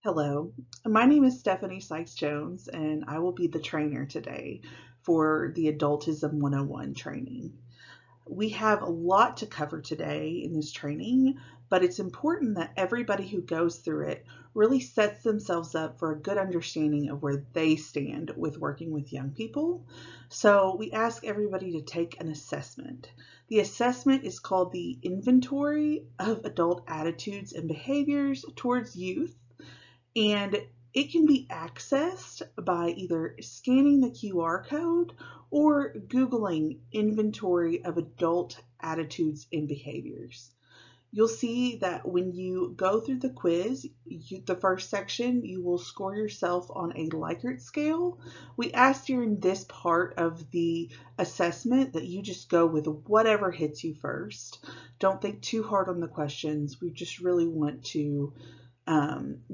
Hello, my name is Stephanie Sykes-Jones, and I will be the trainer today for the Adultism 101 training. We have a lot to cover today in this training, but it's important that everybody who goes through it really sets themselves up for a good understanding of where they stand with working with young people. So we ask everybody to take an assessment. The assessment is called the Inventory of Adult Attitudes and Behaviors Towards Youth, and it can be accessed by either scanning the QR code or Googling inventory of adult attitudes and behaviors. You'll see that when you go through the quiz, the first section, you will score yourself on a Likert scale. We ask during this part of the assessment that you just go with whatever hits you first. Don't think too hard on the questions. We just really want to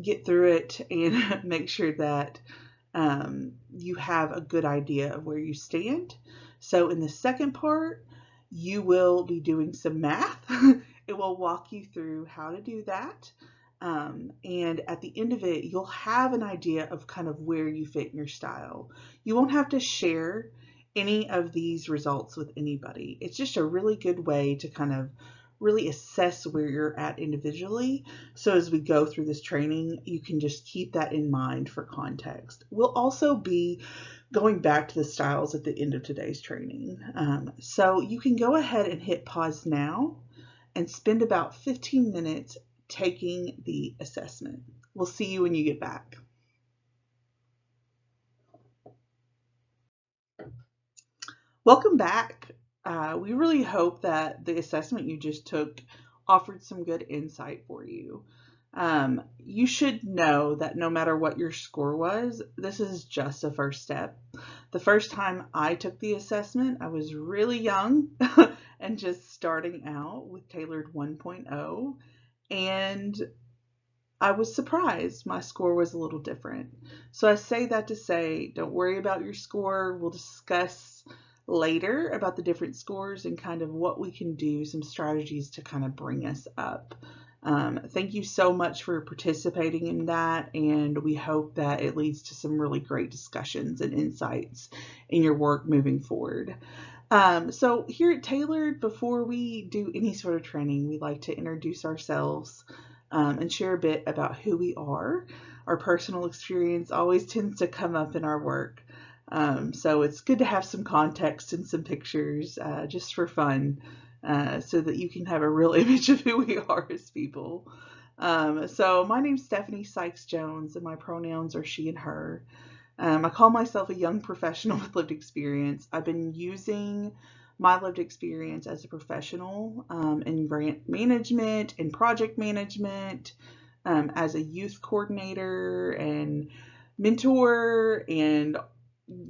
get through it and make sure that you have a good idea of where you stand. So in the second part, you will be doing some math. It will walk you through how to do that. And at the end of it, you'll have an idea of kind of where you fit in your style. You won't have to share any of these results with anybody. It's just a really good way to kind of really assess where you're at individually. So as we go through this training, you can just keep that in mind for context. We'll also be going back to the styles at the end of today's training. So you can go ahead and hit pause now and spend about 15 minutes taking the assessment. We'll see you when you get back. Welcome back. We really hope that the assessment you just took offered some good insight for you. You should know that no matter what your score was, this is just a first step. The first time I took the assessment, I was really young and just starting out with TAYLRD 1.0, and I was surprised my score was a little different. So I say that to say, don't worry about your score. We'll discuss later about the different scores and kind of what we can do, some strategies to kind of bring us up. Thank you so much for participating in that, and we hope that it leads to some really great discussions and insights in your work moving forward. So here at TAYLRD, before we do any sort of training, we like to introduce ourselves and share a bit about who we are. Our personal experience always tends to come up in our work. So it's good to have some context and some pictures just for fun so that you can have a real image of who we are as people. So my name's Stephanie Sykes-Jones and my pronouns are she and her. I call myself a young professional with lived experience. I've been using my lived experience as a professional in grant management and project management, as a youth coordinator and mentor, and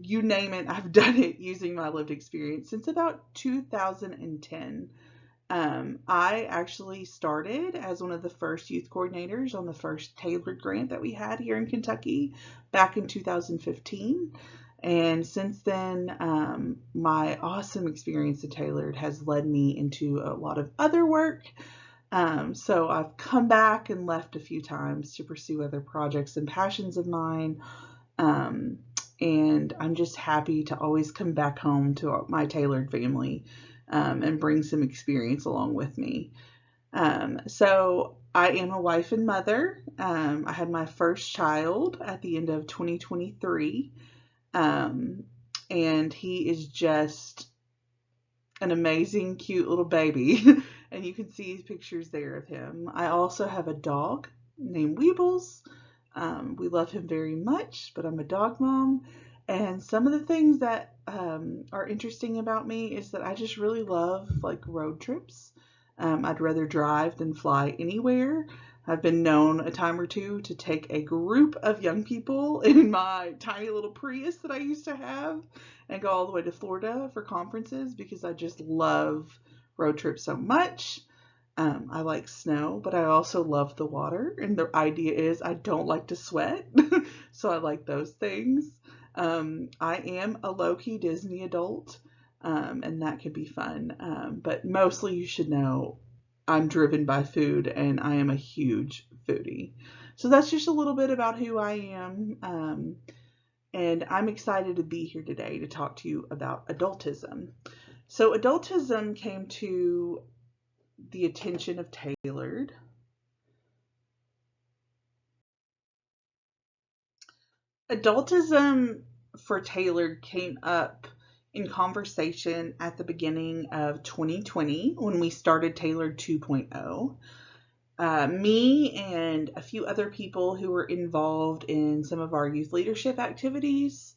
you name it, I've done it using my lived experience since about 2010. I actually started as one of the first youth coordinators on the first TAYLRD grant that we had here in Kentucky back in 2015. And since then, my awesome experience at TAYLRD has led me into a lot of other work. So I've come back and left a few times to pursue other projects and passions of mine. And I'm just happy to always come back home to my TAYLRD family and bring some experience along with me. So I am a wife and mother. I had my first child at the end of 2023, and he is just an amazing, cute little baby. And you can see pictures there of him. I also have a dog named Weebles. We love him very much, but I'm a dog mom. And some of the things that are interesting about me is that I just really love like road trips. I'd rather drive than fly anywhere. I've been known a time or two to take a group of young people in my tiny little Prius that I used to have and go all the way to Florida for conferences because I just love road trips so much. I like snow, but I also love the water. And the idea is I don't like to sweat, so I like those things. I am a low-key Disney adult, and that can be fun. But mostly you should know I'm driven by food, and I am a huge foodie. So that's just a little bit about who I am. And I'm excited to be here today to talk to you about adultism. So adultism came to the attention of TAYLRD. Adultism for TAYLRD came up in conversation at the beginning of 2020 when we started TAYLRD 2.0. Me and a few other people who were involved in some of our youth leadership activities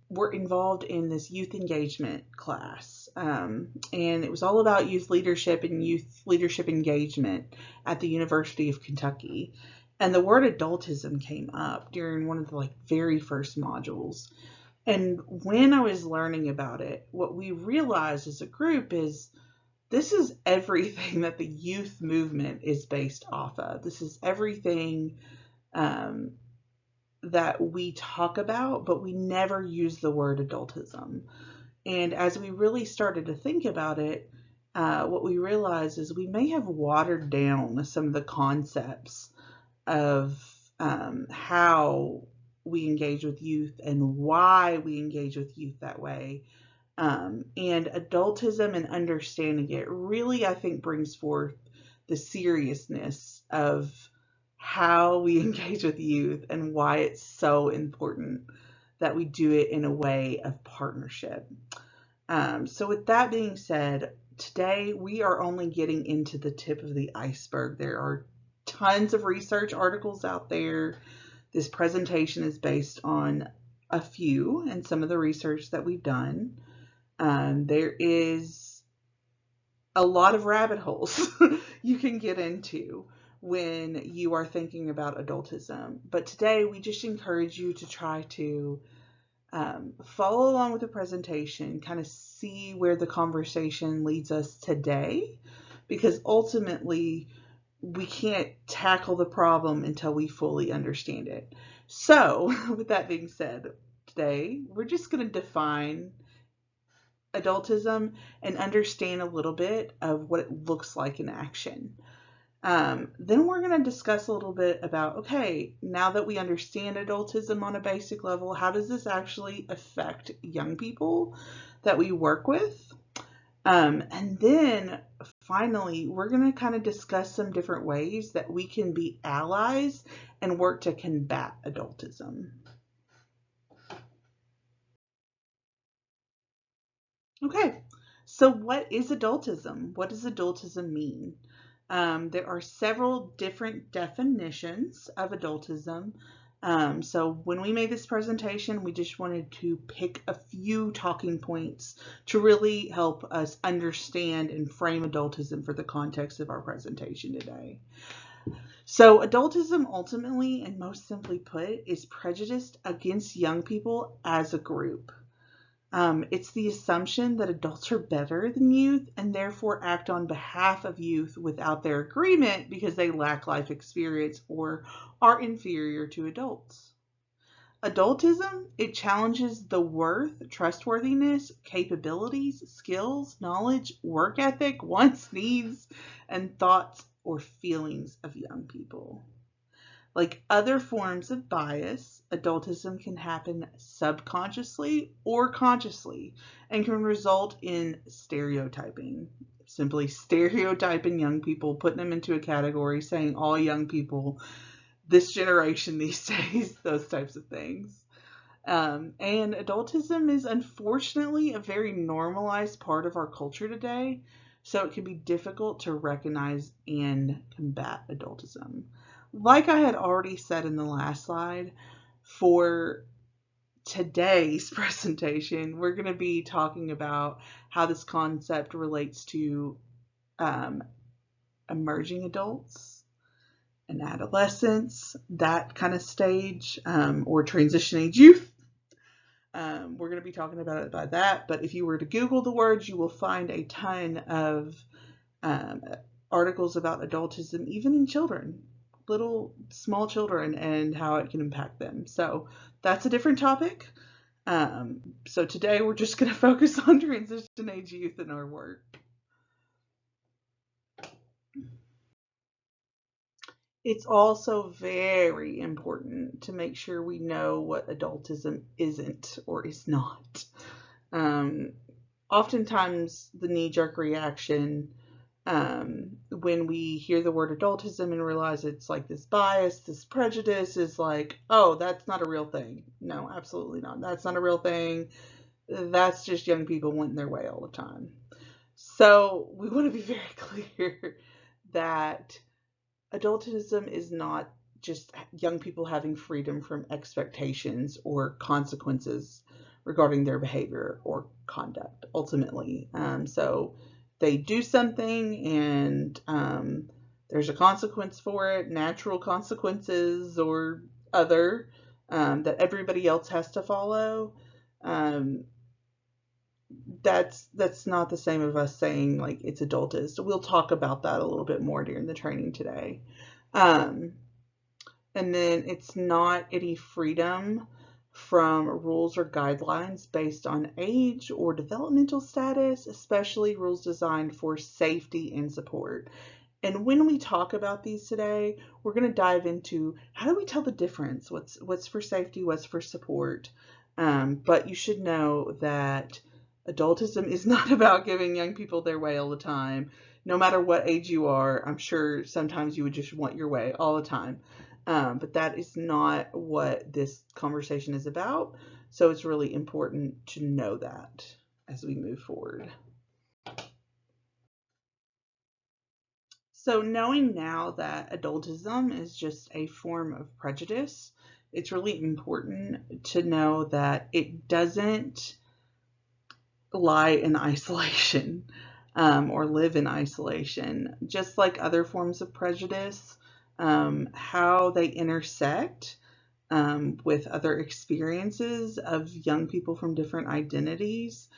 were involved in this youth engagement class. And it was all about youth leadership and youth leadership engagement at the University of Kentucky. And the word adultism came up during one of the very first modules. And when I was learning about it, what we realized as a group is this is everything that the youth movement is based off of. This is everything that we talk about, but we never use the word adultism. And as we really started to think about it, what we realized is we may have watered down some of the concepts of how we engage with youth and why we engage with youth that way. And adultism and understanding it really, I think, brings forth the seriousness of how we engage with youth and why it's so important that we do it in a way of partnership. So with that being said, today we are only getting into the tip of the iceberg. There are tons of research articles out there. This presentation is based on a few and some of the research that we've done. There is a lot of rabbit holes you can get into when you are thinking about adultism. But today we just encourage you to try to follow along with the presentation, kind of see where the conversation leads us today, because ultimately we can't tackle the problem until we fully understand it. So with that being said, today we're just going to define adultism and understand a little bit of what it looks like in action. Then we're going to discuss a little bit about, okay, now that we understand adultism on a basic level, how does this actually affect young people that we work with? And then finally, we're going to kind of discuss some different ways that we can be allies and work to combat adultism. Okay, so what is adultism? What does adultism mean? There are several different definitions of adultism. So when we made this presentation, we just wanted to pick a few talking points to really help us understand and frame adultism for the context of our presentation today. So adultism ultimately, and most simply put, is prejudice against young people as a group. It's the assumption that adults are better than youth and therefore act on behalf of youth without their agreement because they lack life experience or are inferior to adults. Adultism, it challenges the worth, trustworthiness, capabilities, skills, knowledge, work ethic, wants, needs, and thoughts or feelings of young people. Like other forms of bias, adultism can happen subconsciously or consciously and can result in stereotyping. Simply stereotyping young people, putting them into a category, saying all young people, this generation these days, those types of things. And adultism is unfortunately a very normalized part of our culture today, so it can be difficult to recognize and combat adultism. Like I had already said in the last slide, for today's presentation, we're going to be talking about how this concept relates to emerging adults and adolescents, that kind of stage, or transition age youth. We're going to be talking about it by that, but if you were to Google the words, you will find a ton of articles about adultism, even in children. Little small children and how it can impact them. So that's a different topic. So today we're just going to focus on transition age youth in our work. It's also very important to make sure we know what adultism isn't or is not. Um, Oftentimes, the knee jerk reaction when we hear the word adultism and realize it's like this bias, this prejudice is like, oh, that's not a real thing. No, absolutely not. That's not a real thing. That's just young people wanting their way all the time. So we want to be very clear that adultism is not just young people having freedom from expectations or consequences regarding their behavior or conduct, ultimately. So they do something and there's a consequence for it, natural consequences or other, that everybody else has to follow. Um, that's not the same of us saying like it's adultist. We'll talk about that a little bit more during the training today. Um, and then it's not any freedom from rules or guidelines based on age or developmental status, especially rules designed for safety and support. And when we talk about these today, we're going to dive into how do we tell the difference? What's for safety, what's for support. But you should know that adultism is not about giving young people their way all the time. No matter what age you are, I'm sure sometimes you would just want your way all the time. But that is not what this conversation is about. So it's really important to know that as we move forward. So, knowing now that adultism is just a form of prejudice, it's really important to know that it doesn't lie in isolation or live in isolation. Just like other forms of prejudice, how they intersect with other experiences of young people from different identities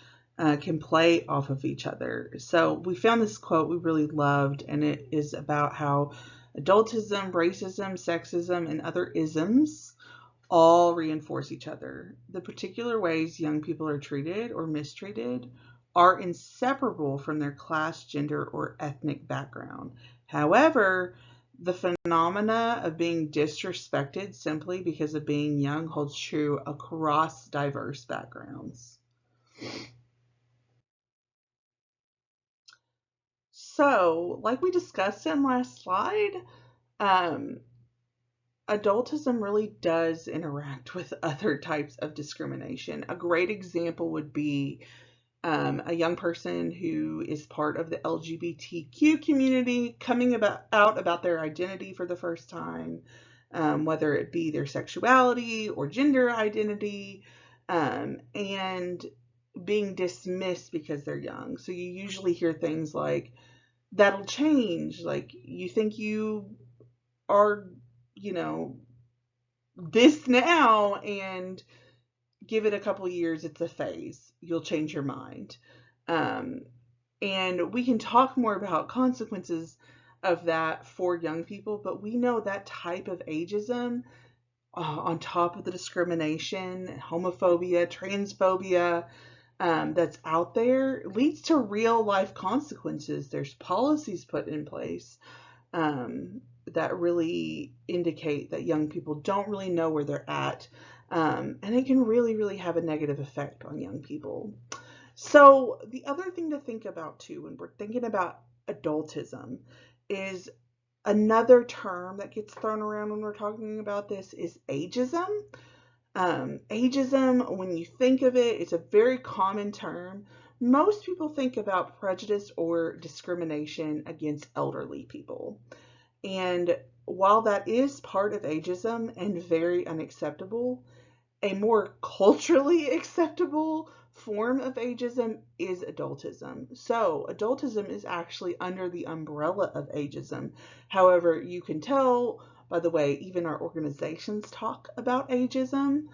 can play off of each other. So we found this quote we really loved, and it is about how adultism, racism, sexism, and other isms all reinforce each other. The particular ways young people are treated or mistreated are inseparable from their class, gender, or ethnic background. However, the phenomena of being disrespected simply because of being young holds true across diverse backgrounds. So, like we discussed in last slide, um, adultism really does interact with other types of discrimination. A great example would be a young person who is part of the LGBTQ community coming out about their identity for the first time, whether it be their sexuality or gender identity, and being dismissed because they're young. So you usually hear things like, that'll change. Like, you think you are, you know, this now, and give it a couple years, it's a phase. You'll change your mind. Um, and we can talk more about consequences of that for young people, but we know that type of ageism, on top of the discrimination, homophobia, transphobia, that's out there, leads to real life consequences. There's policies put in place that really indicate that young people don't really know where they're at. And it can really, really have a negative effect on young people. So, the other thing to think about too, when we're thinking about adultism, is another term that gets thrown around when we're talking about this is ageism. Ageism, when you think of it, it's a very common term. Most people think about prejudice or discrimination against elderly people. And while that is part of ageism and very unacceptable, a more culturally acceptable form of ageism is adultism. So, adultism is actually under the umbrella of ageism. However, you can tell by the way even our organizations talk about ageism,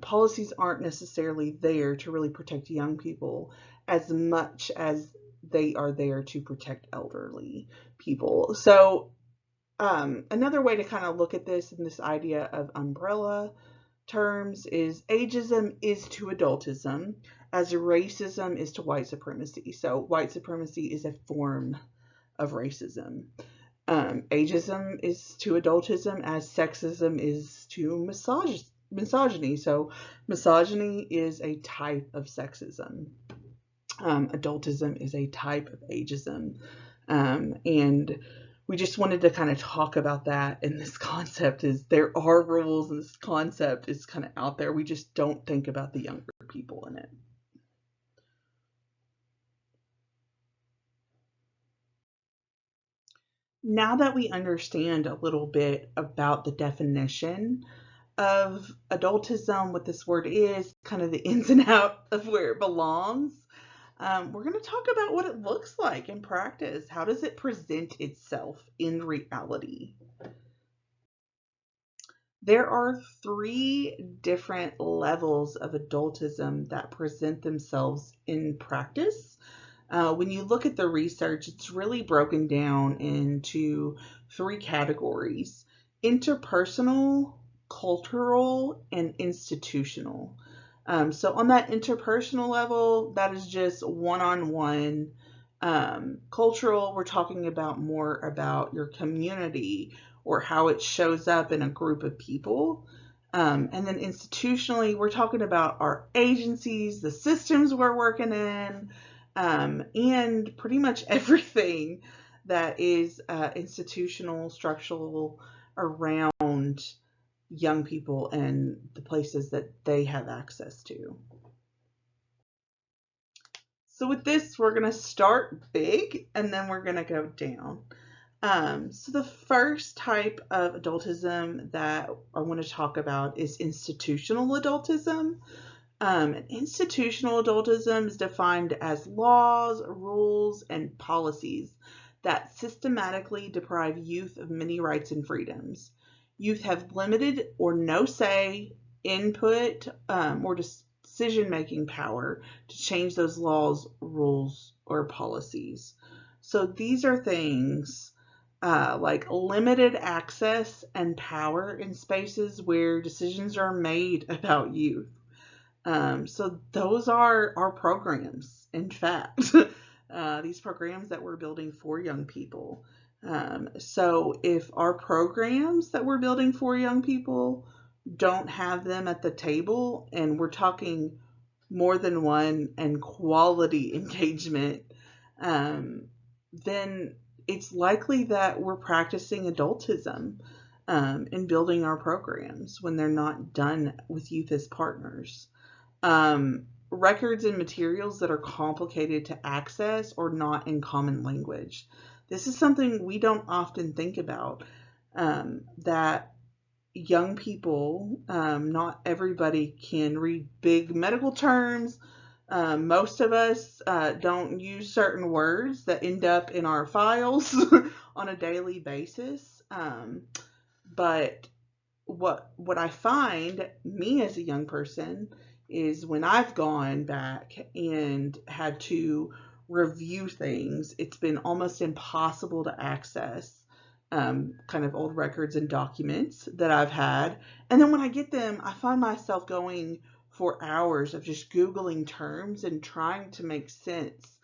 policies aren't necessarily there to really protect young people as much as they are there to protect elderly people. So, another way to kind of look at this and this idea of umbrella terms is ageism is to adultism as racism is to white supremacy. So white supremacy is a form of racism. Ageism is to adultism as sexism is to misogyny. So misogyny is a type of sexism. Adultism is a type of ageism. And we just wanted to kind of talk about that. And this concept is there are rules, and this concept is kind of out there. We just don't think about the younger people in it. Now that we understand a little bit about the definition of adultism, what this word is, kind of the ins and outs of where it belongs, we're going to talk about what it looks like in practice. How does it present itself in reality? There are three different levels of adultism that present themselves in practice. When you look at the research, it's really broken down into three categories: interpersonal, cultural, and institutional. So on that interpersonal level, that is just one-on-one. Cultural, we're talking about more about your community or how it shows up in a group of people. And then institutionally, we're talking about our agencies, the systems we're working in, and pretty much everything that is institutional, structural around young people and the places that they have access to. So with this, we're going to start big and then we're going to go down. So the first type of adultism that I want to talk about is institutional adultism. Institutional adultism is defined as laws, rules, and policies that systematically deprive youth of many rights and freedoms. Youth have limited or no say, input, or decision-making power to change those laws, rules, or policies. So these are things like limited access and power in spaces where decisions are made about youth. So those are our programs, in fact, these programs that we're building for young people. So if our programs that we're building for young people don't have them at the table, and we're talking more than one and quality engagement, then it's likely that we're practicing adultism in building our programs when they're not done with youth as partners. Records and materials that are complicated to access or not in common language. This is something we don't often think about, that young people, not everybody can read big medical terms. Most of us don't use certain words that end up in our files on a daily basis. But what I find, me as a young person, is when I've gone back and had to review things, it's been almost impossible to access kind of old records and documents that I've had. And then when I get them, I find myself going for hours of just Googling terms and trying to make sense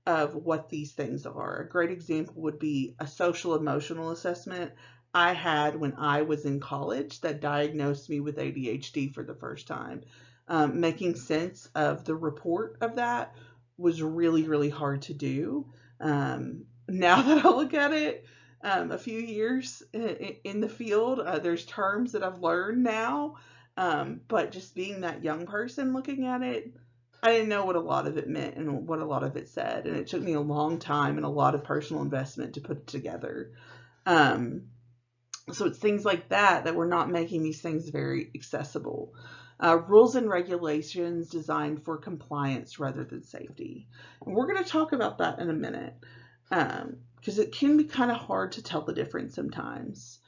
of what these things are. A great example would be a social emotional assessment I had when I was in college that diagnosed me with ADHD for the first time. Making sense of the report of that was really, really hard to do. Now that I look at it, a few years in the field, there's terms that I've learned now, but just being that young person looking at it, I didn't know what a lot of it meant and what a lot of it said, and it took me a long time and a lot of personal investment to put it together. So it's things like that we're not making these things very accessible. Rules and regulations designed for compliance rather than safety. And we're going to talk about that in a minute, because it can be kind of hard to tell the difference sometimes.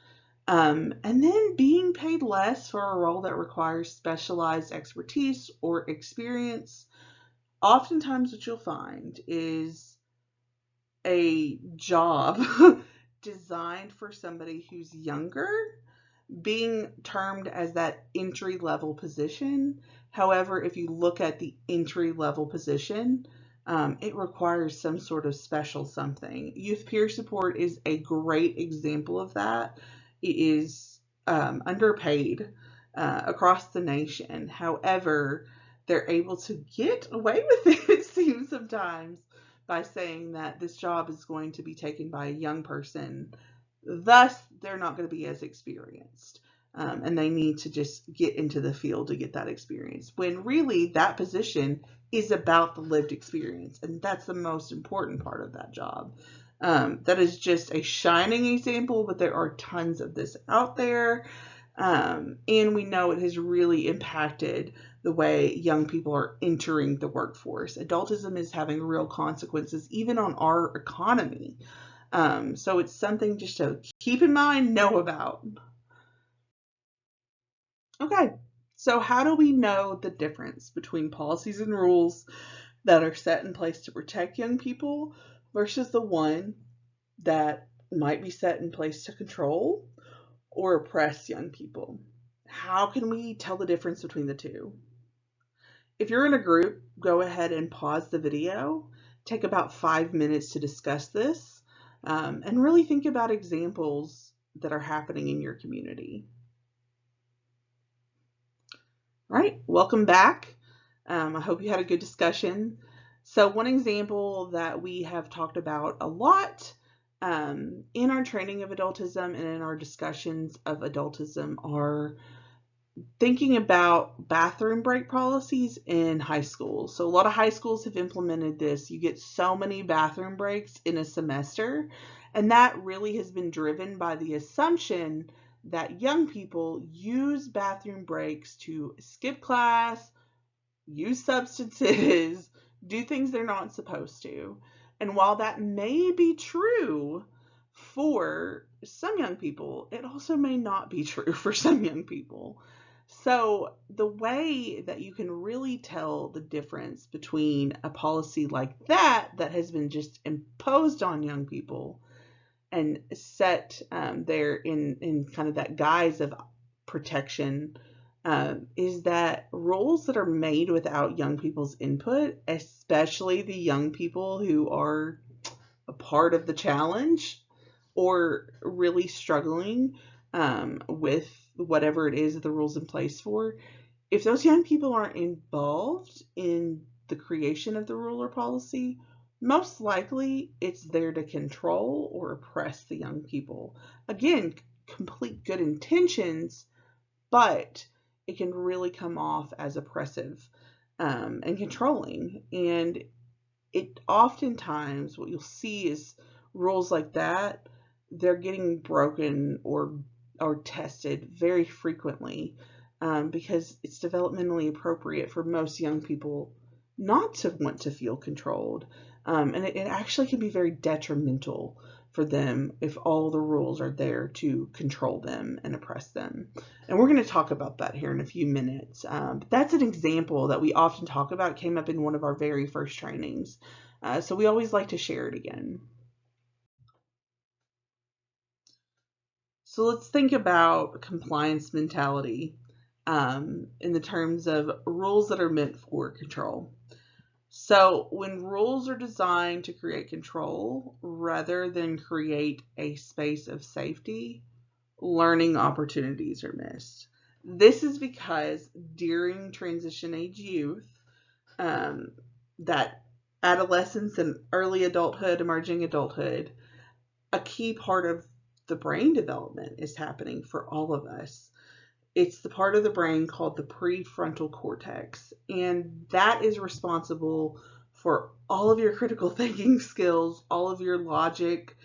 And then being paid less for a role that requires specialized expertise or experience. Oftentimes what you'll find is a job designed for somebody who's younger being termed as that entry level position. However, if you look at the entry level position, It requires some sort of special something. Youth peer support is a great example of that. It is underpaid across the nation. However, they're able to get away with it, it seems sometimes, by saying that this job is going to be taken by a young person. Thus, they're not going to be as experienced. And they need to just get into the field to get that experience. When really that position is about the lived experience. And that's the most important part of that job. That is just a shining example, but there are tons of this out there. And we know it has really impacted the way young people are entering the workforce. Adultism is having real consequences even on our economy. So it's something just to keep in mind, know about. Okay, so how do we know the difference between policies and rules that are set in place to protect young people versus the one that might be set in place to control or oppress young people? How can we tell the difference between the two? If you're in a group, go ahead and pause the video, take about 5 minutes to discuss this, and really think about examples that are happening in your community. All right, welcome back. I hope you had a good discussion. So one example that we have talked about a lot in our training of adultism and in our discussions of adultism are thinking about bathroom break policies in high schools. So a lot of high schools have implemented this. You get so many bathroom breaks in a semester, and that really has been driven by the assumption that young people use bathroom breaks to skip class, use substances, do things they're not supposed to. And while that may be true for some young people, it also may not be true for some young people. So the way that you can really tell the difference between a policy like that has been just imposed on young people and set there in kind of that guise of protection is that rules that are made without young people's input, especially the young people who are a part of the challenge or really struggling with whatever it is that the rules in place for, if those young people aren't involved in the creation of the rule or policy, most likely it's there to control or oppress the young people. Again, complete good intentions, but it can really come off as oppressive and controlling. And it oftentimes, what you'll see is rules like that, they're getting broken or tested very frequently because it's developmentally appropriate for most young people not to want to feel controlled. And it actually can be very detrimental for them if all the rules are there to control them and oppress them. And we're going to talk about that here in a few minutes. But that's an example that we often talk about. It came up in one of our very first trainings. So we always like to share it again. So let's think about compliance mentality in the terms of rules that are meant for control. So when rules are designed to create control rather than create a space of safety, learning opportunities are missed. This is because during transition age youth, that adolescence and early adulthood, emerging adulthood, a key part of the brain development is happening for all of us. It's the part of the brain called the prefrontal cortex, and that is responsible for all of your critical thinking skills, all of your logic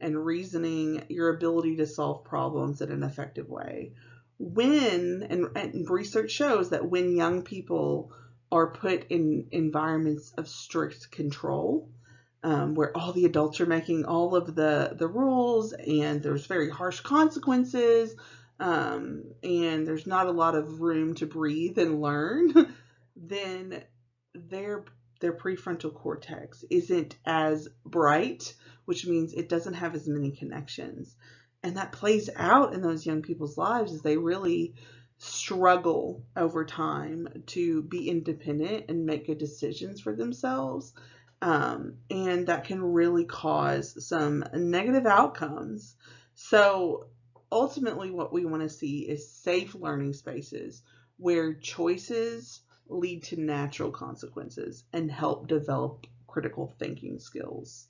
and reasoning, your ability to solve problems in an effective way. And research shows that when young people are put in environments of strict control, where all the adults are making all of the rules and there's very harsh consequences, and there's not a lot of room to breathe and learn, then their prefrontal cortex isn't as bright, which means it doesn't have as many connections. And that plays out in those young people's lives as they really struggle over time to be independent and make good decisions for themselves. and that can really cause some negative outcomes. So ultimately, what we want to see is safe learning spaces where choices lead to natural consequences and help develop critical thinking skills.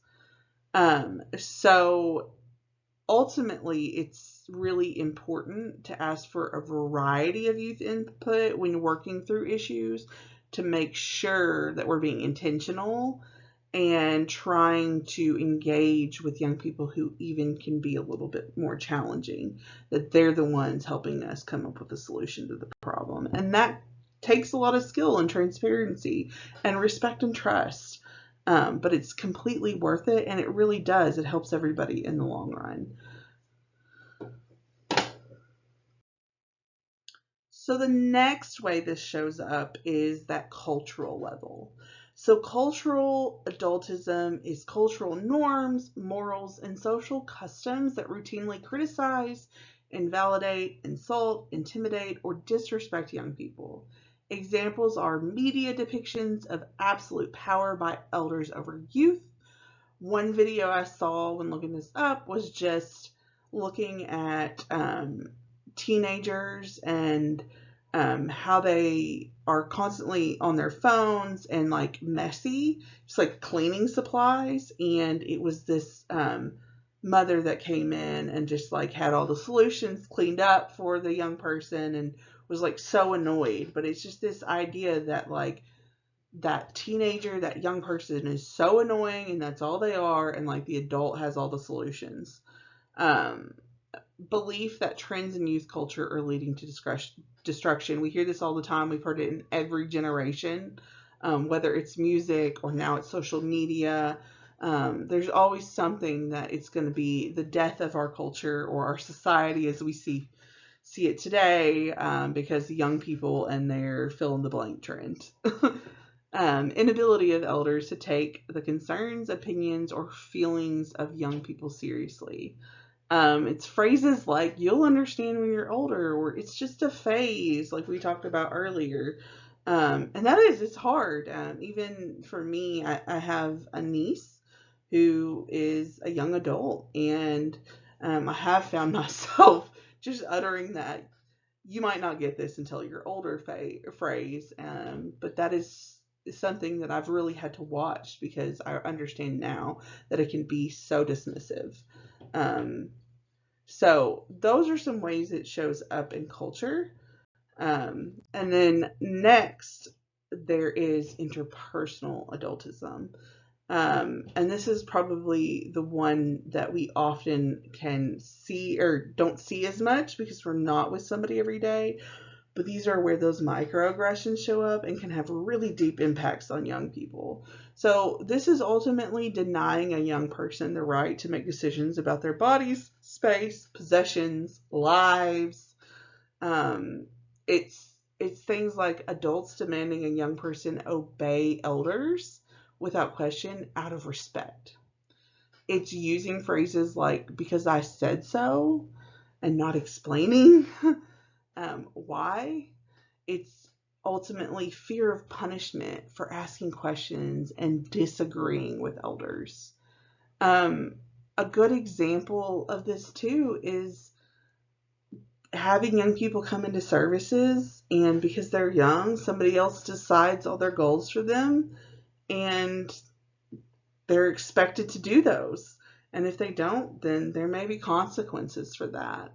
So ultimately, it's really important to ask for a variety of youth input when working through issues to make sure that we're being intentional and trying to engage with young people who even can be a little bit more challenging, that they're the ones helping us come up with a solution to the problem. And that takes a lot of skill and transparency and respect and trust. But it's completely worth it, and it really does. It helps everybody in the long run. So the next way this shows up is that cultural level. So cultural adultism is cultural norms, morals, and social customs that routinely criticize, invalidate, insult, intimidate, or disrespect young people. Examples are media depictions of absolute power by elders over youth. One video I saw when looking this up was just looking at teenagers and how they are constantly on their phones and like messy, just like cleaning supplies. And it was this mother that came in and just like had all the solutions cleaned up for the young person and was like so annoyed. But it's just this idea that like that teenager, that young person is so annoying and that's all they are, and like the adult has all the solutions. Um, Belief that trends in youth culture are leading to destruction. We hear this all the time. We've heard it in every generation, whether it's music or now it's social media. There's always something that it's going to be the death of our culture or our society as we see it today, because the young people and their fill in the blank trend. Inability of elders to take the concerns, opinions, or feelings of young people seriously. It's phrases like, you'll understand when you're older, or it's just a phase, like we talked about earlier. And it's hard. Even for me, I have a niece who is a young adult, and I have found myself just uttering that you might not get this until you're older phrase. But that is something that I've really had to watch because I understand now that it can be so dismissive. So those are some ways it shows up in culture. And then next, there is interpersonal adultism. And this is probably the one that we often can see or don't see as much because we're not with somebody every day. But these are where those microaggressions show up and can have really deep impacts on young people. So this is ultimately denying a young person the right to make decisions about their bodies, space, possessions, lives. It's things like adults demanding a young person obey elders without question out of respect. It's using phrases like "because I said so" and not explaining why. It's ultimately fear of punishment for asking questions and disagreeing with elders. A good example of this too is having young people come into services, and because they're young, somebody else decides all their goals for them, and they're expected to do those. And if they don't, then there may be consequences for that.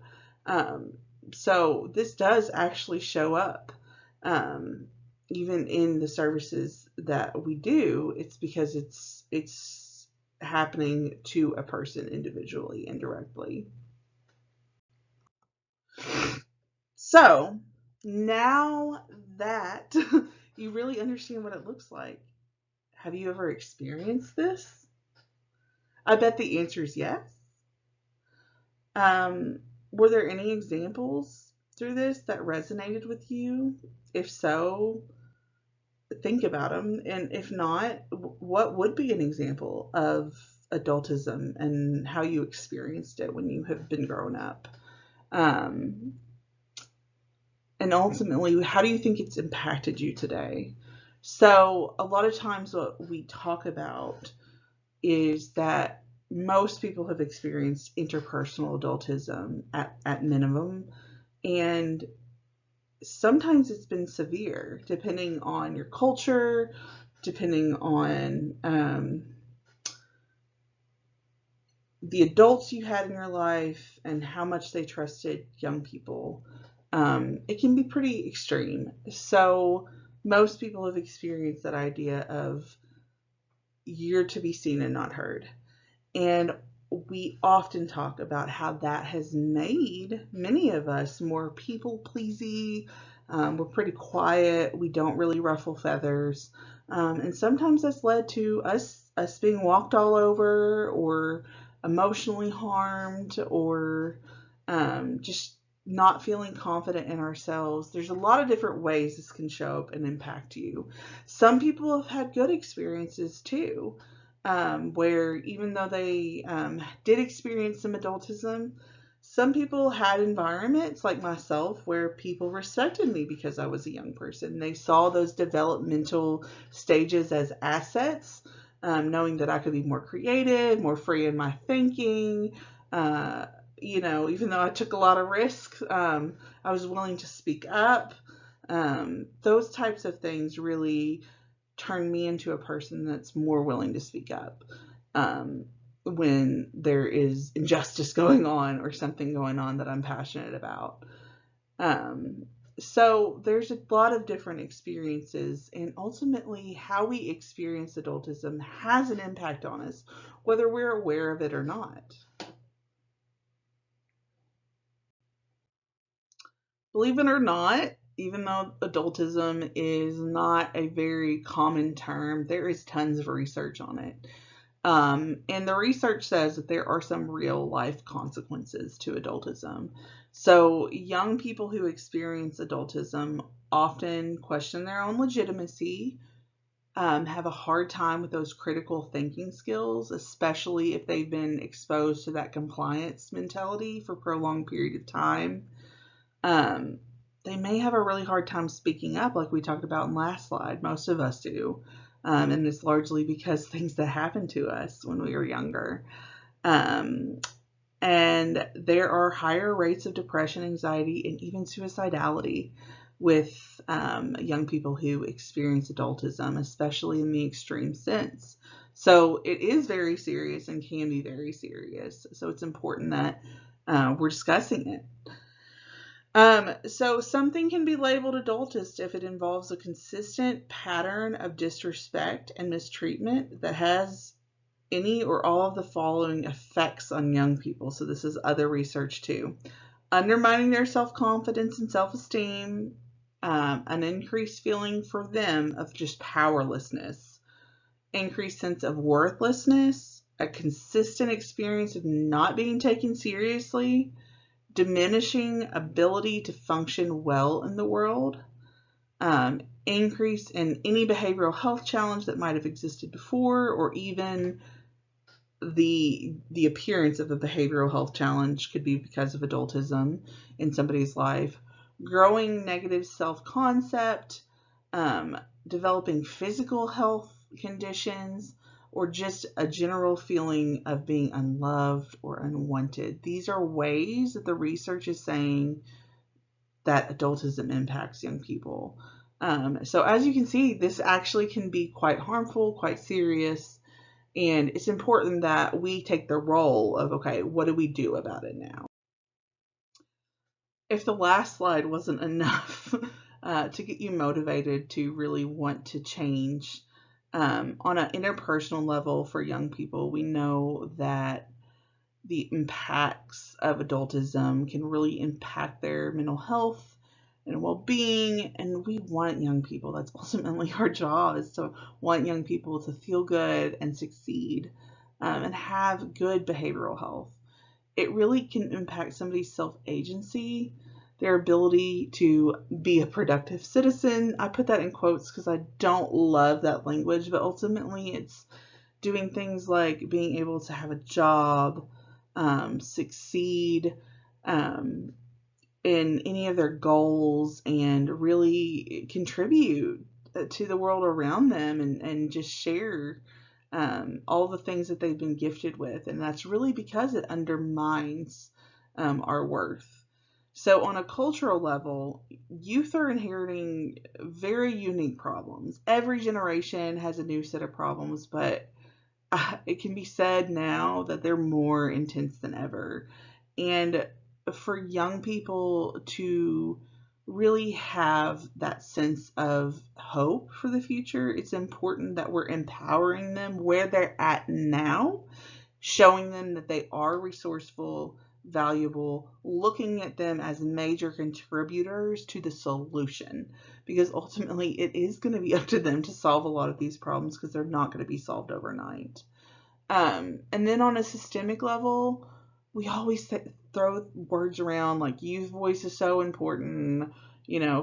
So this does actually show up. Even in the services that we do, it's because it's happening to a person individually and directly. So now that you really understand what it looks like, have you ever experienced this? I bet the answer is yes. Were there any examples through this that resonated with you? If so, think about them. And if not, what would be an example of adultism and how you experienced it when you have been growing up? And ultimately, how do you think it's impacted you today? So a lot of times what we talk about is that most people have experienced interpersonal adultism at minimum. And sometimes it's been severe, depending on your culture, depending on the adults you had in your life and how much they trusted young people. It can be pretty extreme. So most people have experienced that idea of you're to be seen and not heard. And we often talk about how that has made many of us more people pleasy. We're pretty quiet. We don't really ruffle feathers. And sometimes that's led to us being walked all over or emotionally harmed or just not feeling confident in ourselves. There's a lot of different ways this can show up and impact you. Some people have had good experiences too, where even though they did experience some adultism, some people had environments like myself where people respected me because I was a young person. They saw those developmental stages as assets, knowing that I could be more creative, more free in my thinking. Uh, Even though I took a lot of risks, I was willing to speak up. Those types of things really turn me into a person that's more willing to speak up when there is injustice going on or something going on that I'm passionate about. Um, so there's a lot of different experiences, and ultimately, how we experience adultism has an impact on us, whether we're aware of it or not. Believe it or not, even though adultism is not a very common term, there is tons of research on it. And the research says that there are some real life consequences to adultism. So, young people who experience adultism often question their own legitimacy, have a hard time with those critical thinking skills, especially if they've been exposed to that compliance mentality for a prolonged period of time. Um, they may have a really hard time speaking up, like we talked about in last slide. Most of us do. And it's largely because things that happened to us when we were younger. Um, and there are higher rates of depression, anxiety, and even suicidality with young people who experience adultism, especially in the extreme sense. So it is very serious and can be very serious. So it's important that we're discussing it. So something can be labeled adultist if it involves a consistent pattern of disrespect and mistreatment that has any or all of the following effects on young people. So this is other research too. Undermining their self-confidence and self-esteem, an increased feeling for them of just powerlessness, increased sense of worthlessness, a consistent experience of not being taken seriously, diminishing ability to function well in the world, increase in any behavioral health challenge that might have existed before, or even the appearance of a behavioral health challenge could be because of adultism in somebody's life, growing negative self-concept, developing physical health conditions, or just a general feeling of being unloved or unwanted. These are ways that the research is saying that adultism impacts young people. So as you can see, this actually can be quite harmful, quite serious, and it's important that we take the role of, okay, what do we do about it now? If the last slide wasn't enough to get you motivated to really want to change, on an interpersonal level for young people, we know that the impacts of adultism can really impact their mental health and well-being, and we want young people, that's ultimately our job, is to want young people to feel good and succeed, and have good behavioral health. It really can impact somebody's self-agency, their ability to be a productive citizen. I put that in quotes because I don't love that language, but ultimately it's doing things like being able to have a job, succeed in any of their goals, and really contribute to the world around them and just share all the things that they've been gifted with. And that's really because it undermines our worth. So on a cultural level, youth are inheriting very unique problems. Every generation has a new set of problems, but it can be said now that they're more intense than ever. And for young people to really have that sense of hope for the future, it's important that we're empowering them where they're at now, showing them that they are resourceful, valuable, looking at them as major contributors to the solution, because ultimately it is going to be up to them to solve a lot of these problems because they're not going to be solved overnight. And then on a systemic level, we always throw words around like youth voice is so important,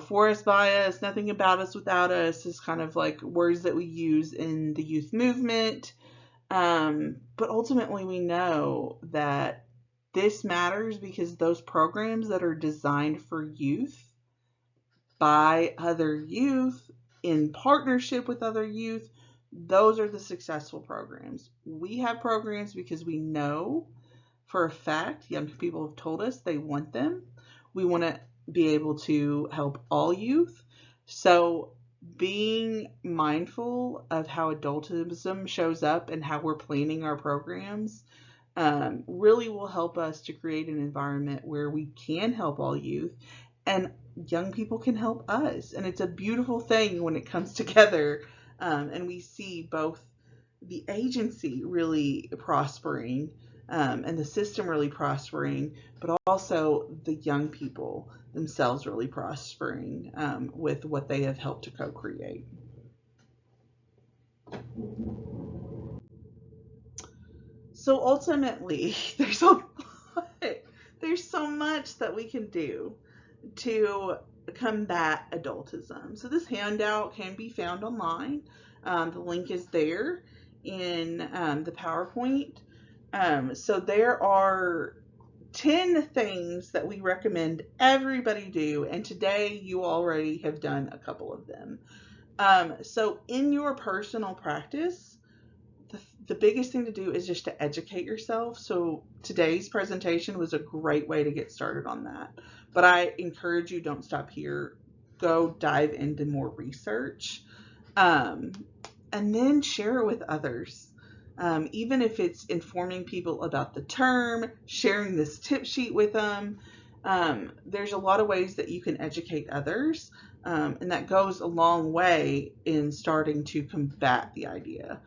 for us, by us, nothing about us without us is kind of like words that we use in the youth movement. But ultimately we know that this matters because those programs that are designed for youth by other youth in partnership with other youth, those are the successful programs. We have programs because we know for a fact young people have told us they want them. We want to be able to help all youth. So being mindful of how adultism shows up and how we're planning our programs really will help us to create an environment where we can help all youth and young people can help us. And it's a beautiful thing when it comes together and we see both the agency really prospering and the system really prospering, but also the young people themselves really prospering with what they have helped to co-create. So ultimately, there's so much that we can do to combat adultism. So this handout can be found online. The link is there in the PowerPoint. So there are 10 things that we recommend everybody do, and today you already have done a couple of them. So in your personal practice, the biggest thing to do is just to educate yourself. So today's presentation was a great way to get started on that. But I encourage you, don't stop here. Go dive into more research and then share it with others. Even if it's informing people about the term, sharing this tip sheet with them, there's a lot of ways that you can educate others. And that goes a long way in starting to combat the idea.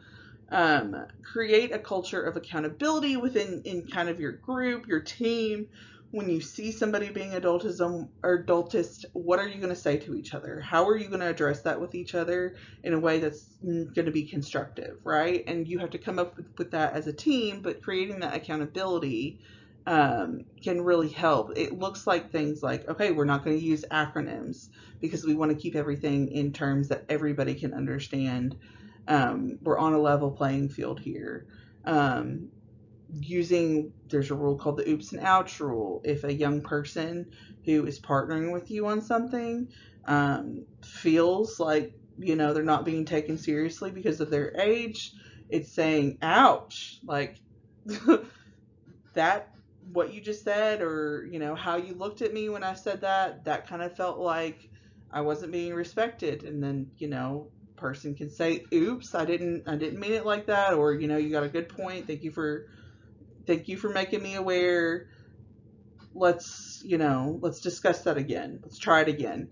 Create a culture of accountability in kind of your group, your team. When you see somebody being adultism or adultist, what are you going to say to each other? How are you going to address that with each other in a way that's going to be constructive, right? And you have to come up with that as a team, but creating that accountability can really help. It looks like things like, okay, we're not going to use acronyms because we want to keep everything in terms that everybody can understand. We're on a level playing field here. There's a rule called the oops and ouch rule. If a young person who is partnering with you on something feels like, they're not being taken seriously because of their age, it's saying, ouch, like that, what you just said, or, how you looked at me when I said that kind of felt like I wasn't being respected. And then, person can say, oops, I didn't mean it like that, or you got a good point, thank you for making me aware, let's discuss that again, let's try it again.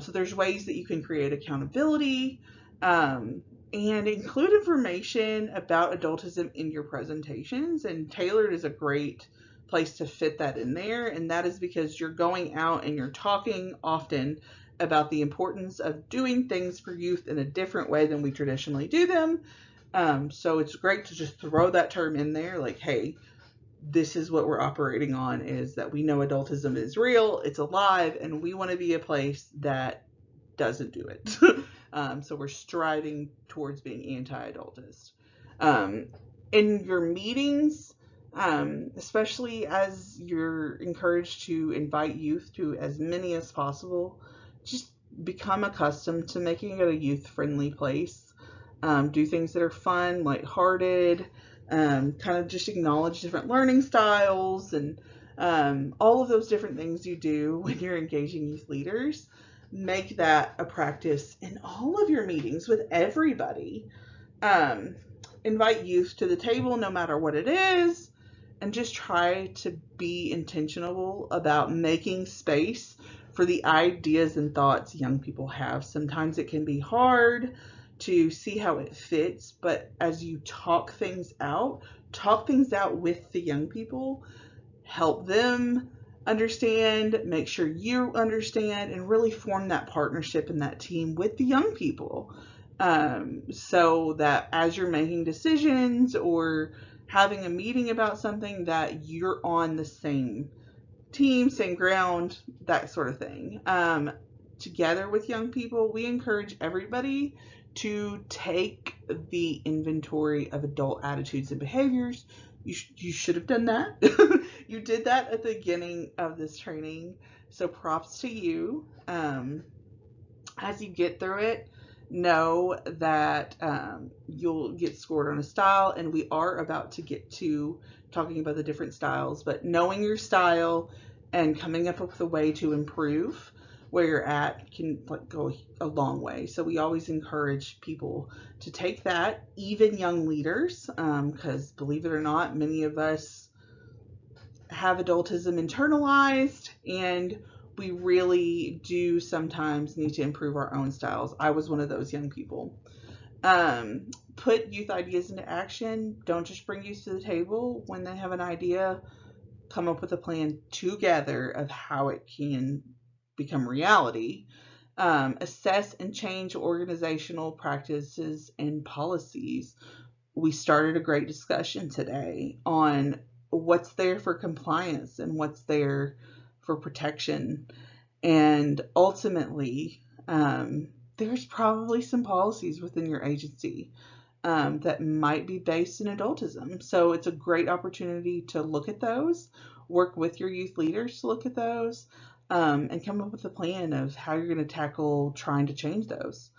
So there's ways that you can create accountability and include information about adultism in your presentations, and TAYLRD is a great place to fit that in there. And that is because you're going out and you're talking often about the importance of doing things for youth in a different way than we traditionally do them. So it's great to just throw that term in there, like, hey, this is what we're operating on, is that we know adultism is real, it's alive, and we want to be a place that doesn't do it. So we're striving towards being anti-adultist. In your meetings, especially as you're encouraged to invite youth to as many as possible, just become accustomed to making it a youth-friendly place. Do things that are fun, lighthearted, kind of just acknowledge different learning styles and all of those different things you do when you're engaging youth leaders. Make that a practice in all of your meetings with everybody. Invite youth to the table no matter what it is, and just try to be intentional about making space for the ideas and thoughts young people have. Sometimes it can be hard to see how it fits, but as you talk things out with the young people, help them understand, make sure you understand, and really form that partnership and that team with the young people. So that as you're making decisions or having a meeting about something, that you're on the same team, same ground, that sort of thing. Together with young people, we encourage everybody to take the inventory of adult attitudes and behaviors. You should have done that. You did that at the beginning of this training, so props to you. As you get through it, know that you'll get scored on a style, and we are about to get to talking about the different styles, but knowing your style and coming up with a way to improve where you're at can go a long way. So we always encourage people to take that, even young leaders, because believe it or not, many of us have adultism internalized, and we really do sometimes need to improve our own styles. I was one of those young people. Put youth ideas into action. Don't just bring youth to the table. When they have an idea, come up with a plan together of how it can become reality. Assess and change organizational practices and policies. We started a great discussion today on what's there for compliance and what's there for protection. And ultimately, there's probably some policies within your agency that might be based in adultism. So it's a great opportunity to look at those, work with your youth leaders to look at those, and come up with a plan of how you're going to tackle trying to change those.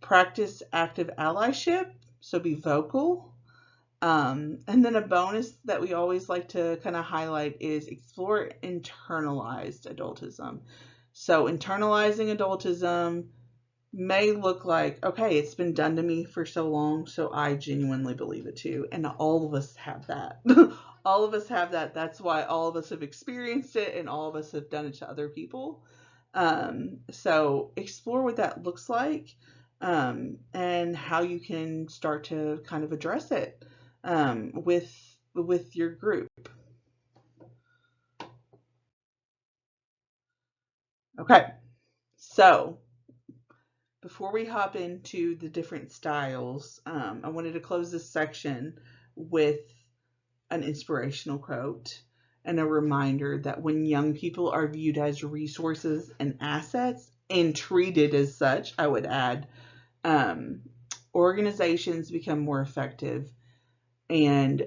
Practice active allyship, so be vocal. And then a bonus that we always like to kind of highlight is explore internalized adultism. So internalizing adultism may look like, okay, it's been done to me for so long, so I genuinely believe it too. And all of us have that. All of us have that. That's why all of us have experienced it, and all of us have done it to other people. So explore what that looks like, and how you can start to kind of address it with your group. Okay, so before we hop into the different styles, I wanted to close this section with an inspirational quote and a reminder that when young people are viewed as resources and assets and treated as such, I would add, organizations become more effective and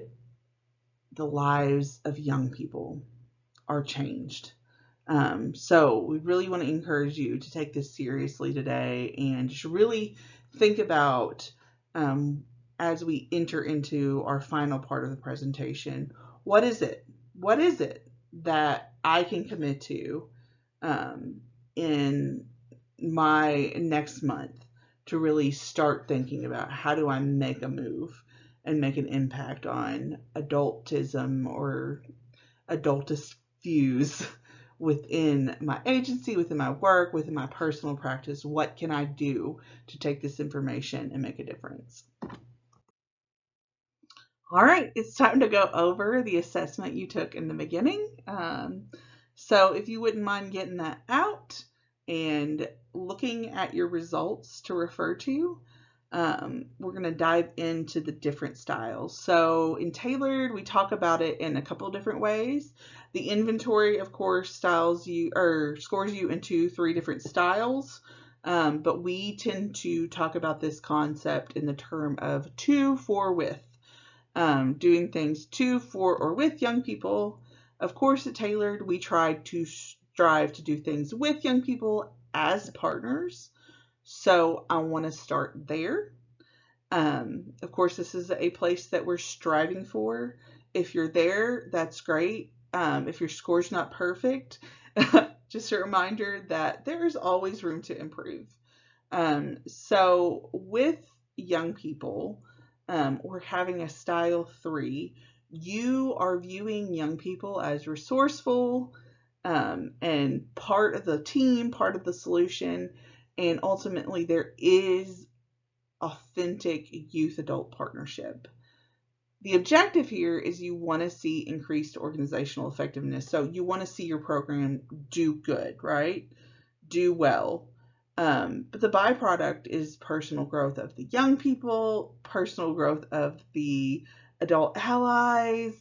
the lives of young people are changed. So we really want to encourage you to take this seriously today and just really think about, as we enter into our final part of the presentation, what is it? What is it that I can commit to in my next month to really start thinking about how do I make a move and make an impact on adultism or adultist views within my agency, within my work, within my personal practice? What can I do to take this information and make a difference? All right, it's time to go over the assessment you took in the beginning. So if you wouldn't mind getting that out and looking at your results to refer to, we're going to dive into the different styles. So in TAYLRD, we talk about it in a couple of different ways. The inventory, of course, scores you into 3 different styles, but we tend to talk about this concept in the term of to, for, with, doing things to, for, or with young people. Of course, at TAYLRD, we try to strive to do things with young people as partners. So I want to start there. Of course, this is a place that we're striving for. If you're there, that's great. If your score's not perfect, just a reminder that there's always room to improve. So with young people, we're having a style 3. You are viewing young people as resourceful, and part of the team, part of the solution, and ultimately there is authentic youth-adult partnership. The objective here is you want to see increased organizational effectiveness. So you want to see your program do good, right? Do well. But the byproduct is personal growth of the young people, personal growth of the adult allies,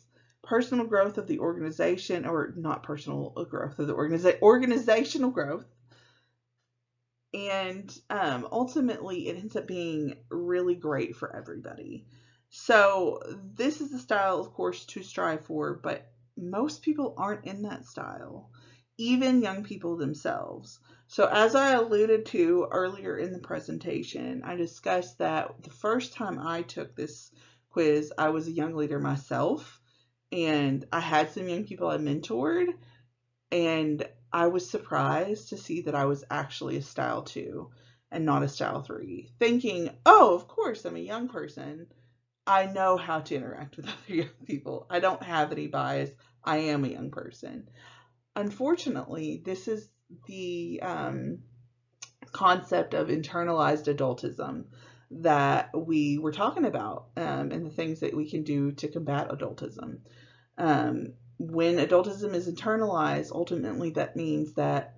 personal growth of the organization, or not personal growth of the organizational growth. And ultimately, it ends up being really great for everybody. So this is the style, of course, to strive for, but most people aren't in that style, even young people themselves. So as I alluded to earlier in the presentation, I discussed that the first time I took this quiz, I was a young leader myself, and I had some young people I mentored, and I was surprised to see that I was actually a style 2 and not a style 3, thinking, oh, of course, I'm a young person. I know how to interact with other young people. I don't have any bias. I am a young person. Unfortunately, this is the concept of internalized adultism that we were talking about, and the things that we can do to combat adultism. When adultism is internalized, ultimately that means that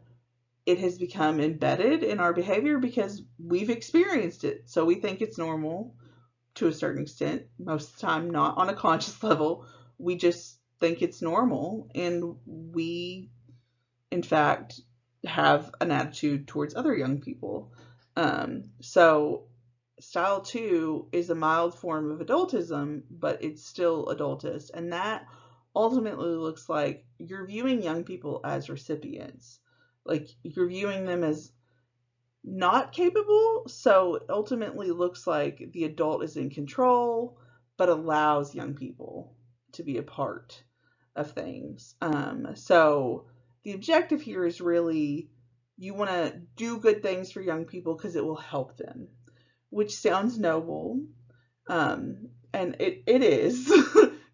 it has become embedded in our behavior because we've experienced it. So we think it's normal to a certain extent, most of the time not on a conscious level. We just think it's normal, and we, in fact, have an attitude towards other young people. So style 2 is a mild form of adultism, but it's still adultist. And that ultimately looks like you're viewing young people as recipients. Like you're viewing them as not capable. So it ultimately looks like the adult is in control, but allows young people to be a part of things. So the objective here is really you want to do good things for young people because it will help them, which sounds noble. And it is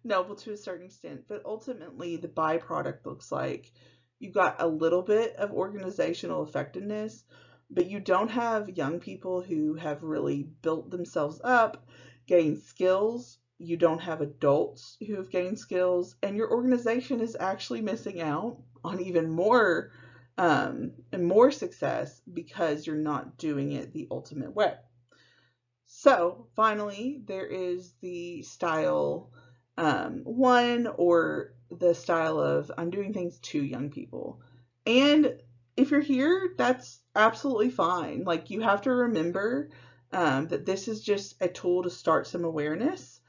noble to a certain extent, but ultimately the byproduct looks like you got a little bit of organizational effectiveness, but you don't have young people who have really built themselves up, gained skills. You don't have adults who have gained skills, and your organization is actually missing out on even more and more success because you're not doing it the ultimate way. So finally, there is the style 1, or the style of I'm doing things to young people. And if you're here, that's absolutely fine. Like, you have to remember that this is just a tool to start some awareness.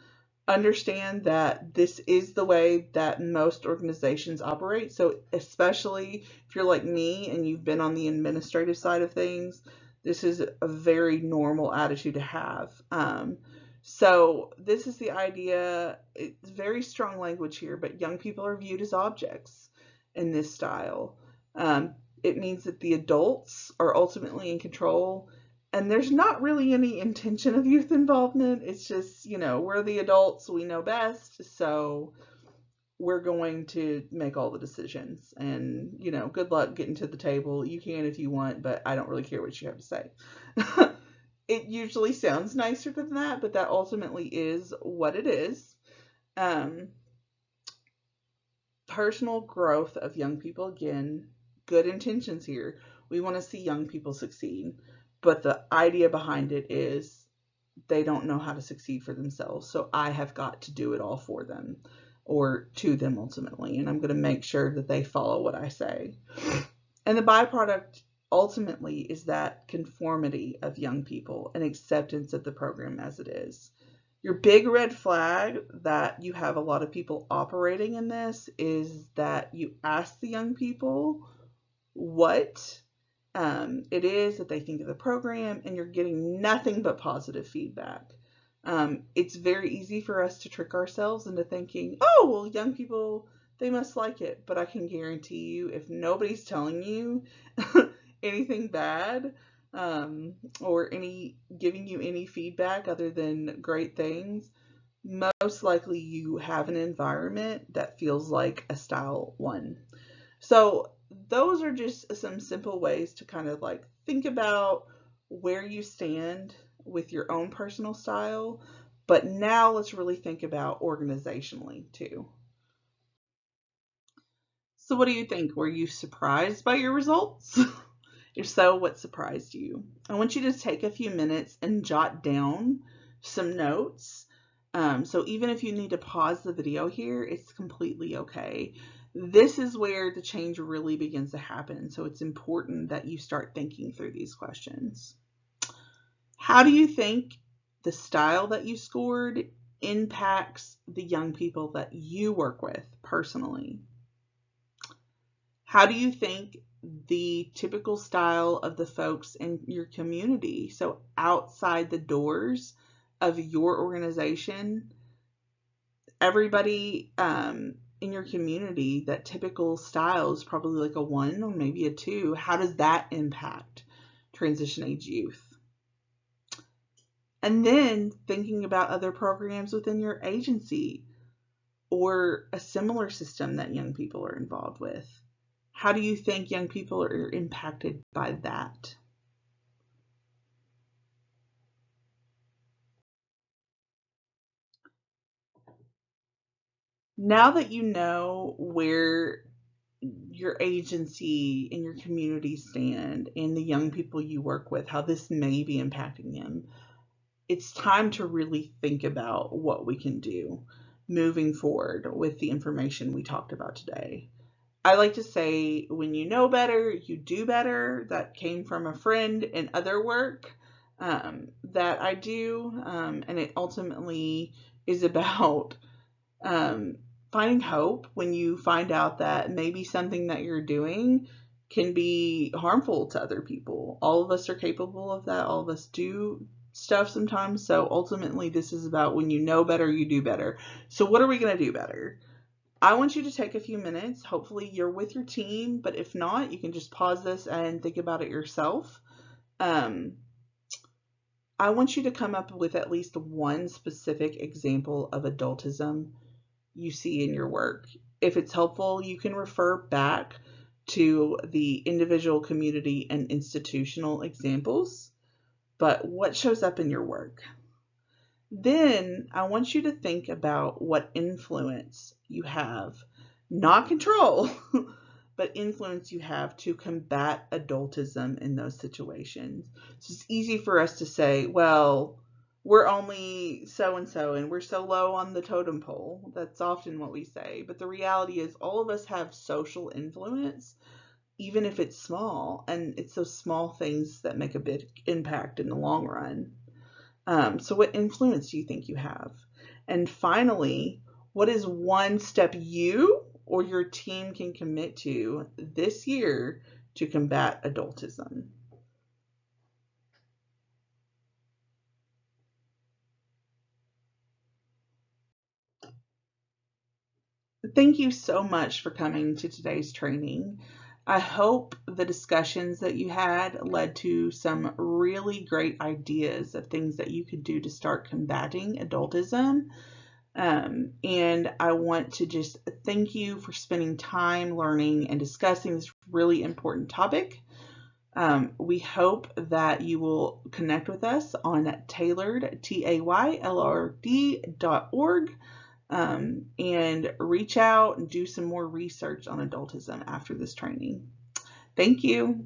Understand that this is the way that most organizations operate. So especially if you're like me and you've been on the administrative side of things, this is a very normal attitude to have. So this is the idea. It's very strong language here, but young people are viewed as objects in this style. It means that the adults are ultimately in control, and there's not really any intention of youth involvement. It's just, we're the adults, we know best, so we're going to make all the decisions. And, good luck getting to the table. You can if you want, but I don't really care what you have to say. It usually sounds nicer than that, but that ultimately is what it is. Personal growth of young people, again, good intentions here. We want to see young people succeed, but the idea behind it is they don't know how to succeed for themselves, so I have got to do it all for them, or to them ultimately, and I'm going to make sure that they follow what I say. And the byproduct ultimately is that conformity of young people and acceptance of the program as it is. Your big red flag that you have a lot of people operating in this is that you ask the young people what it is that they think of the program, and you're getting nothing but positive feedback. It's very easy for us to trick ourselves into thinking, oh, well, young people, they must like it. But I can guarantee you, if nobody's telling you anything bad, or giving you any feedback other than great things, most likely you have an environment that feels like a style one. So those are just some simple ways to kind of like think about where you stand with your own personal style. But now let's really think about organizationally too. So what do you think? Were you surprised by your results? If so, what surprised you? I want you to take a few minutes and jot down some notes. So even if you need to pause the video here, it's completely okay. This is where the change really begins to happen. So it's important that you start thinking through these questions. How do you think the style that you scored impacts the young people that you work with personally? How do you think the typical style of the folks in your community, so outside the doors of your organization, everybody in your community, that typical style is probably like a 1 or maybe a 2. How does that impact transition age youth? And then thinking about other programs within your agency or a similar system that young people are involved with. How do you think young people are impacted by that? Now that you know where your agency and your community stand and the young people you work with, how this may be impacting them, it's time to really think about what we can do moving forward with the information we talked about today. I like to say, when you know better, you do better. That came from a friend in other work that I do. And it ultimately is about um, finding hope when you find out that maybe something that you're doing can be harmful to other people. All of us are capable of that. All of us do stuff sometimes. So ultimately, this is about when you know better, you do better. So what are we going to do better? I want you to take a few minutes. Hopefully you're with your team, but if not, you can just pause this and think about it yourself. Um, I want you to come up with at least one specific example of adultism you see in your work. If it's helpful, you can refer back to the individual, community, and institutional examples, but what shows up in your work? Then I want you to think about what influence you have, not control, but influence you have to combat adultism in those situations. So it's easy for us to say, well, we're only so and so, and we're so low on the totem pole. That's often what we say. But the reality is, all of us have social influence, even if it's small. And it's those small things that make a big impact in the long run. So what influence do you think you have? And finally, what is one step you or your team can commit to this year to combat adultism? Thank you so much for coming to today's training. I hope the discussions that you had led to some really great ideas of things that you could do to start combating adultism. And I want to just thank you for spending time learning and discussing this really important topic. We hope that you will connect with us on TAYLRD, TAYLRD.org, and reach out and do some more research on adultism after this training. Thank you.